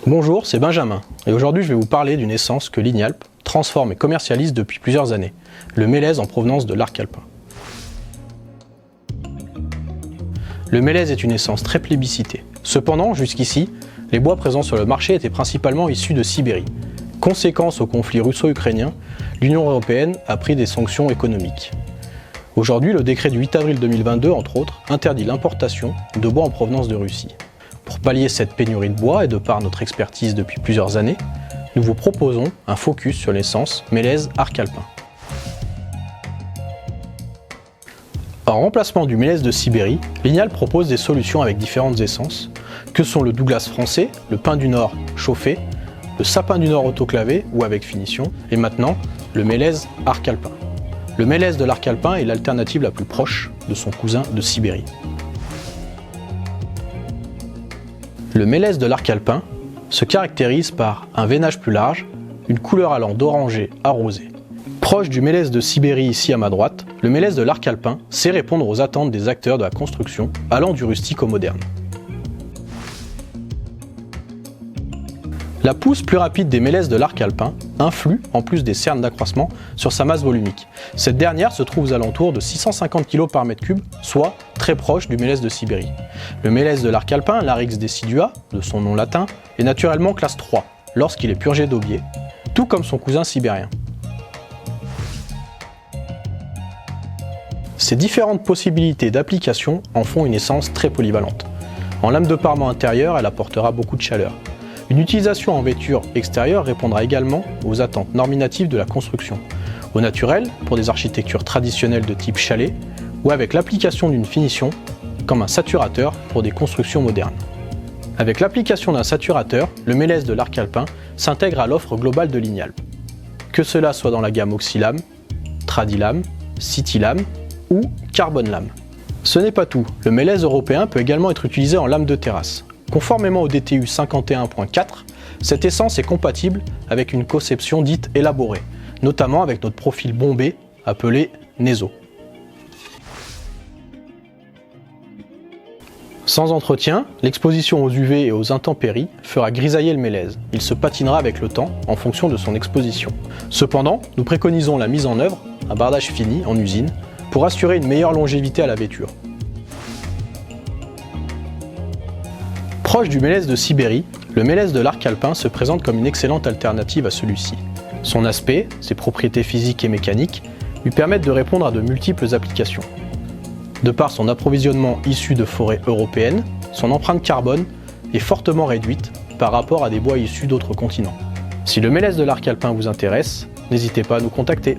Bonjour, c'est Benjamin, et aujourd'hui je vais vous parler d'une essence que Lignalp transforme et commercialise depuis plusieurs années, le mélèze en provenance de l'arc alpin. Le mélèze est une essence très plébiscitée. Cependant, jusqu'ici, les bois présents sur le marché étaient principalement issus de Sibérie. Conséquence au conflit russo-ukrainien, l'Union européenne a pris des sanctions économiques. Aujourd'hui, le décret du 8 avril 2022, entre autres, interdit l'importation de bois en provenance de Russie. Pour pallier cette pénurie de bois et de par notre expertise depuis plusieurs années, nous vous proposons un focus sur l'essence mélèze arc alpin. En remplacement du mélèze de Sibérie, Lignalp propose des solutions avec différentes essences, que sont le Douglas français, le pin du Nord chauffé, le sapin du Nord autoclavé ou avec finition, et maintenant le mélèze arc alpin. Le mélèze de l'arc alpin est l'alternative la plus proche de son cousin de Sibérie. Le mélèze de l'arc alpin se caractérise par un veinage plus large, une couleur allant d'orangé à rosé. Proche du mélèze de Sibérie ici à ma droite, le mélèze de l'arc alpin sait répondre aux attentes des acteurs de la construction, allant du rustique au moderne. La pousse plus rapide des mélèzes de l'arc alpin influe, en plus des cernes d'accroissement, sur sa masse volumique. Cette dernière se trouve aux alentours de 650 kg par mètre cube, soit très proche du mélèze de Sibérie. Le mélèze de l'arc alpin, Larix decidua, de son nom latin, est naturellement classe 3, lorsqu'il est purgé d'aubier, tout comme son cousin sibérien. Ces différentes possibilités d'application en font une essence très polyvalente. En lame de parement intérieure, elle apportera beaucoup de chaleur. Une utilisation en vêture extérieure répondra également aux attentes norminatives de la construction. Au naturel, pour des architectures traditionnelles de type chalet, ou avec l'application d'une finition, comme un saturateur pour des constructions modernes. Avec l'application d'un saturateur, le mélèze de l'arc alpin s'intègre à l'offre globale de Lignalp. Que cela soit dans la gamme Oxylame, Tradilame, Citylame ou Carbon Lame. Ce n'est pas tout, le mélèze européen peut également être utilisé en lame de terrasse. Conformément au DTU 51.4, cette essence est compatible avec une conception dite élaborée, notamment avec notre profil bombé appelé Neso. Sans entretien, l'exposition aux UV et aux intempéries fera grisailler le mélèze. Il se patinera avec le temps en fonction de son exposition. Cependant, nous préconisons la mise en œuvre, un bardage fini en usine, pour assurer une meilleure longévité à la vêture. Proche du mélèze de Sibérie, le mélèze de l'arc alpin se présente comme une excellente alternative à celui-ci. Son aspect, ses propriétés physiques et mécaniques, lui permettent de répondre à de multiples applications. De par son approvisionnement issu de forêts européennes, son empreinte carbone est fortement réduite par rapport à des bois issus d'autres continents. Si le mélèze de l'arc alpin vous intéresse, n'hésitez pas à nous contacter.